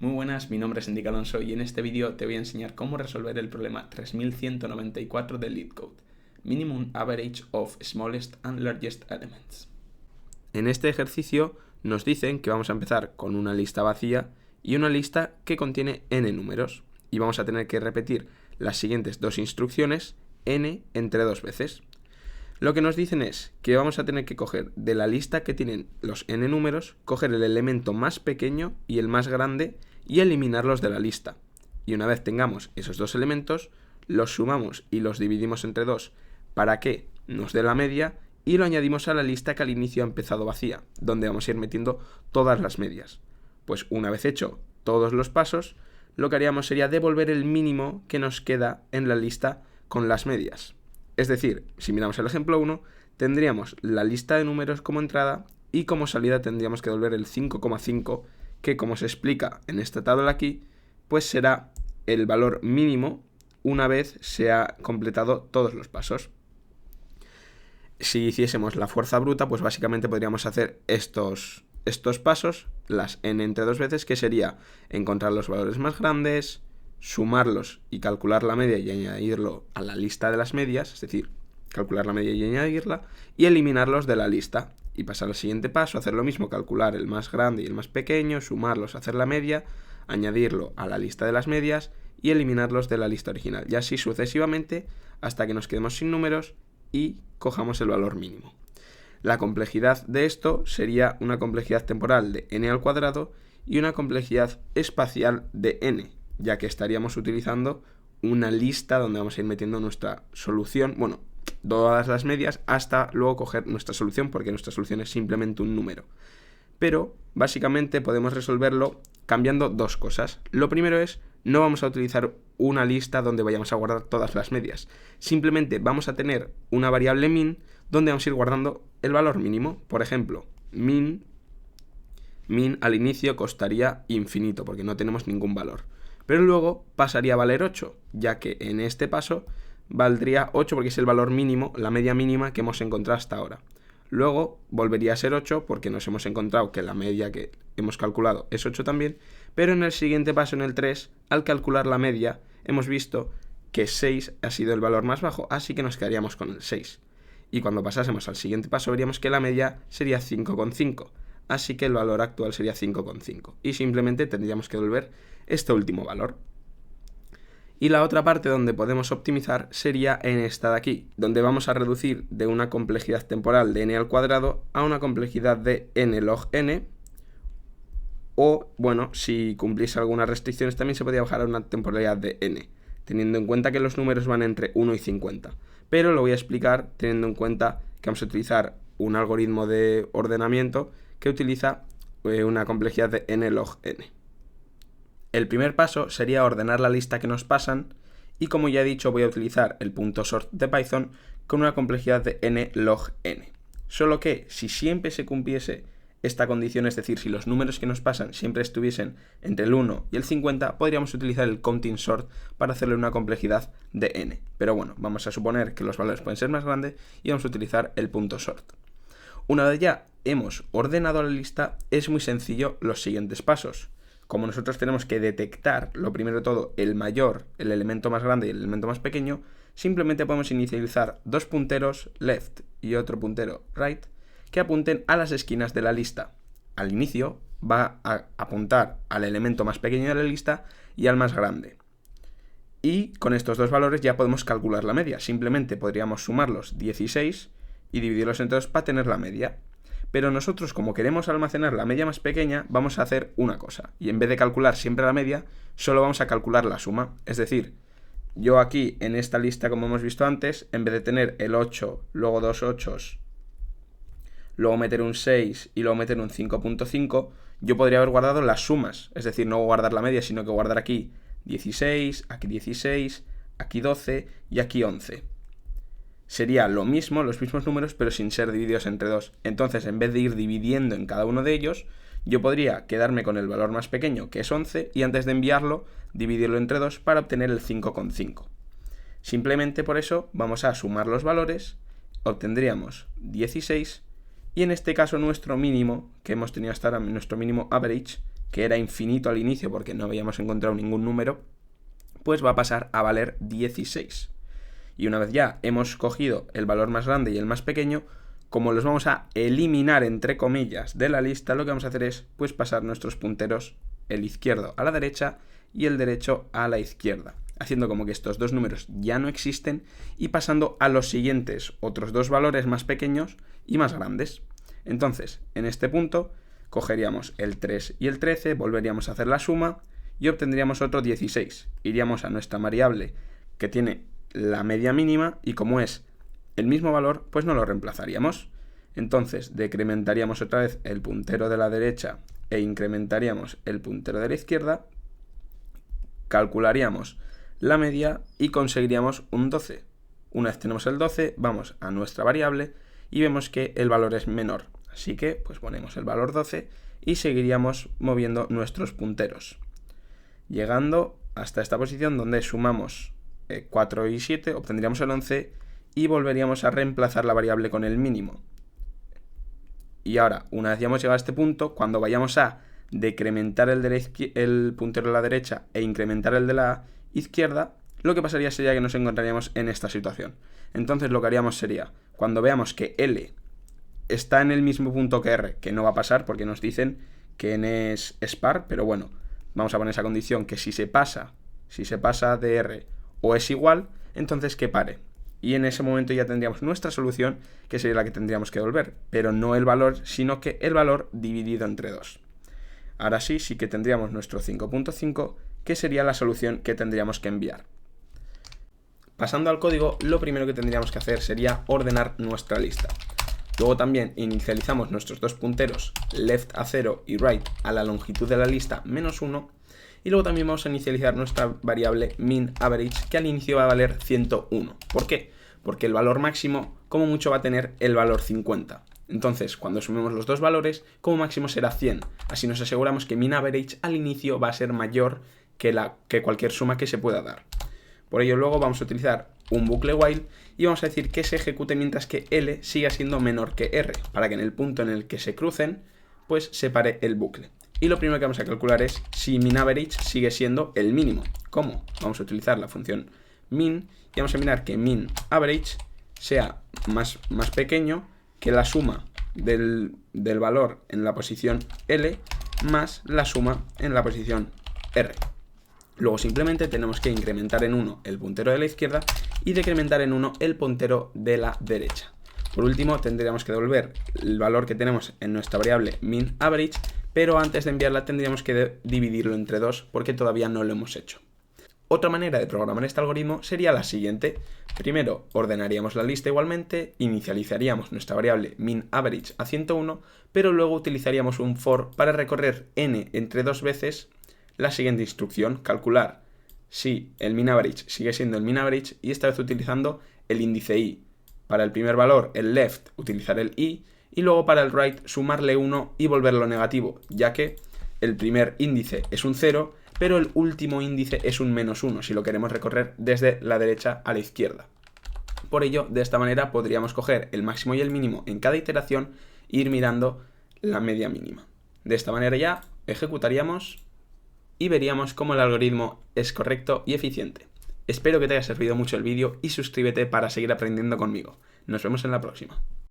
Muy buenas, mi nombre es Enrique Alonso y en este vídeo te voy a enseñar cómo resolver el problema 3194 de LeetCode, Minimum Average of Smallest and Largest Elements. En este ejercicio nos dicen que vamos a empezar con una lista vacía y una lista que contiene n números y vamos a tener que repetir las siguientes dos instrucciones n entre dos veces. Lo que nos dicen es que vamos a tener que coger de la lista que tienen los n números, coger el elemento más pequeño y el más grande y eliminarlos de la lista. Y una vez tengamos esos dos elementos, los sumamos y los dividimos entre 2 para que nos dé la media y lo añadimos a la lista que al inicio ha empezado vacía, donde vamos a ir metiendo todas las medias. Pues una vez hecho todos los pasos, lo que haríamos sería devolver el mínimo que nos queda en la lista con las medias. Es decir, si miramos el ejemplo 1, tendríamos la lista de números como entrada y como salida tendríamos que devolver el 5,5, que como se explica en esta tabla aquí, pues será el valor mínimo una vez se ha completado todos los pasos. Si hiciésemos la fuerza bruta, pues básicamente podríamos hacer estos pasos, las n entre dos veces, que sería encontrar los valores más grandes, sumarlos y calcular la media y añadirlo a la lista de las medias, es decir, calcular la media y añadirla, y eliminarlos de la lista. Y pasar al siguiente paso, hacer lo mismo, calcular el más grande y el más pequeño, sumarlos, hacer la media, añadirlo a la lista de las medias y eliminarlos de la lista original. Y así sucesivamente hasta que nos quedemos sin números y cojamos el valor mínimo. La complejidad de esto sería una complejidad temporal de n al cuadrado y una complejidad espacial de n, ya que estaríamos utilizando una lista donde vamos a ir metiendo nuestra solución, bueno, todas las medias hasta luego coger nuestra solución, porque nuestra solución es simplemente un número. Pero básicamente podemos resolverlo cambiando dos cosas. Lo primero es, no vamos a utilizar una lista donde vayamos a guardar todas las medias. Simplemente vamos a tener una variable min donde vamos a ir guardando el valor mínimo. Por ejemplo, min al inicio costaría infinito porque no tenemos ningún valor. Pero luego pasaría a valer 8, ya que en este paso valdría 8 porque es el valor mínimo, la media mínima que hemos encontrado hasta ahora. Luego volvería a ser 8 porque nos hemos encontrado que la media que hemos calculado es 8 también, pero en el siguiente paso, en el 3, al calcular la media, hemos visto que 6 ha sido el valor más bajo, así que nos quedaríamos con el 6. Y cuando pasásemos al siguiente paso veríamos que la media sería 5,5, así que el valor actual sería 5,5. Y simplemente tendríamos que devolver este último valor. Y la otra parte donde podemos optimizar sería en esta de aquí, donde vamos a reducir de una complejidad temporal de n al cuadrado a una complejidad de n log n, o, bueno, si cumplís algunas restricciones también se podría bajar a una temporalidad de n, teniendo en cuenta que los números van entre 1 y 50. Pero lo voy a explicar teniendo en cuenta que vamos a utilizar un algoritmo de ordenamiento que utiliza una complejidad de n log n. El primer paso sería ordenar la lista que nos pasan y, como ya he dicho, voy a utilizar el .sort de Python con una complejidad de n log n. Solo que si siempre se cumpliese esta condición, es decir, si los números que nos pasan siempre estuviesen entre el 1 y el 50, podríamos utilizar el counting sort para hacerle una complejidad de n. Pero bueno, vamos a suponer que los valores pueden ser más grandes y vamos a utilizar el .sort. Una vez ya hemos ordenado la lista, es muy sencillo los siguientes pasos. Como nosotros tenemos que detectar, lo primero de todo, el mayor, el elemento más grande y el elemento más pequeño, simplemente podemos inicializar dos punteros left y otro puntero right que apunten a las esquinas de la lista. Al inicio va a apuntar al elemento más pequeño de la lista y al más grande. Y con estos dos valores ya podemos calcular la media. Simplemente podríamos sumarlos 16 y dividirlos entre 2 para tener la media. Pero nosotros, como queremos almacenar la media más pequeña, vamos a hacer una cosa. Y en vez de calcular siempre la media, solo vamos a calcular la suma. Es decir, yo aquí en esta lista, como hemos visto antes, en vez de tener el 8, luego dos 8, luego meter un 6 y luego meter un 5.5, yo podría haber guardado las sumas. Es decir, no guardar la media, sino que guardar aquí 16, aquí 12 y aquí 11. Sería lo mismo, los mismos números, pero sin ser divididos entre 2. Entonces, en vez de ir dividiendo en cada uno de ellos, yo podría quedarme con el valor más pequeño, que es 11, y antes de enviarlo, dividirlo entre 2 para obtener el 5,5. Simplemente por eso vamos a sumar los valores, obtendríamos 16, y en este caso nuestro mínimo, que hemos tenido hasta ahora, nuestro mínimo average, que era infinito al inicio porque no habíamos encontrado ningún número, pues va a pasar a valer 16. Y una vez ya hemos cogido el valor más grande y el más pequeño, como los vamos a eliminar entre comillas de la lista, lo que vamos a hacer es pues pasar nuestros punteros, el izquierdo a la derecha y el derecho a la izquierda, haciendo como que estos dos números ya no existen y pasando a los siguientes otros dos valores más pequeños y más grandes. Entonces, en este punto, cogeríamos el 3 y el 13, volveríamos a hacer la suma y obtendríamos otro 16. Iríamos a nuestra variable que tiene la media mínima y como es el mismo valor, pues no lo reemplazaríamos. Entonces, decrementaríamos otra vez el puntero de la derecha e incrementaríamos el puntero de la izquierda, calcularíamos la media y conseguiríamos un 12. Una vez tenemos el 12, vamos a nuestra variable y vemos que el valor es menor. Así que pues ponemos el valor 12 y seguiríamos moviendo nuestros punteros, llegando hasta esta posición donde sumamos 4 y 7, obtendríamos el 11 y volveríamos a reemplazar la variable con el mínimo. Y ahora, una vez ya hemos llegado a este punto, cuando vayamos a decrementar el puntero de la derecha e incrementar el de la izquierda, lo que pasaría sería que nos encontraríamos en esta situación. Entonces lo que haríamos sería, cuando veamos que L está en el mismo punto que R, que no va a pasar porque nos dicen que N es par, pero bueno, vamos a poner esa condición que si se pasa de R o es igual, entonces que pare. Y en ese momento ya tendríamos nuestra solución, que sería la que tendríamos que devolver, pero no el valor, sino que el valor dividido entre 2. Ahora sí que tendríamos nuestro 5.5, que sería la solución que tendríamos que enviar. Pasando al código, lo primero que tendríamos que hacer sería ordenar nuestra lista. Luego también inicializamos nuestros dos punteros left a 0 y right a la longitud de la lista -1. Y luego también vamos a inicializar nuestra variable min_average, que al inicio va a valer 101. ¿Por qué? Porque el valor máximo como mucho va a tener el valor 50. Entonces, cuando sumemos los dos valores, como máximo será 100. Así nos aseguramos que min_average al inicio va a ser mayor que cualquier suma que se pueda dar. Por ello luego vamos a utilizar un bucle while y vamos a decir que se ejecute mientras que L siga siendo menor que R, para que en el punto en el que se crucen, pues se pare el bucle. Y lo primero que vamos a calcular es si min_average sigue siendo el mínimo. ¿Cómo? Vamos a utilizar la función min y vamos a mirar que min_average sea más pequeño que la suma del valor en la posición L más la suma en la posición R. Luego simplemente tenemos que incrementar en 1 el puntero de la izquierda y decrementar en 1 el puntero de la derecha. Por último, tendríamos que devolver el valor que tenemos en nuestra variable min_average, pero antes de enviarla tendríamos que dividirlo entre 2 porque todavía no lo hemos hecho. Otra manera de programar este algoritmo sería la siguiente. Primero ordenaríamos la lista igualmente, inicializaríamos nuestra variable min_average a 101, pero luego utilizaríamos un for para recorrer n entre 2 veces la siguiente instrucción, calcular si el min_average sigue siendo el min_average y esta vez utilizando el índice i. Para el primer valor, el left, utilizar el i, y luego para el right sumarle 1 y volverlo negativo, ya que el primer índice es un 0, pero el último índice es un -1 si lo queremos recorrer desde la derecha a la izquierda. Por ello, de esta manera podríamos coger el máximo y el mínimo en cada iteración e ir mirando la media mínima. De esta manera ya ejecutaríamos y veríamos cómo el algoritmo es correcto y eficiente. Espero que te haya servido mucho el vídeo y suscríbete para seguir aprendiendo conmigo. Nos vemos en la próxima.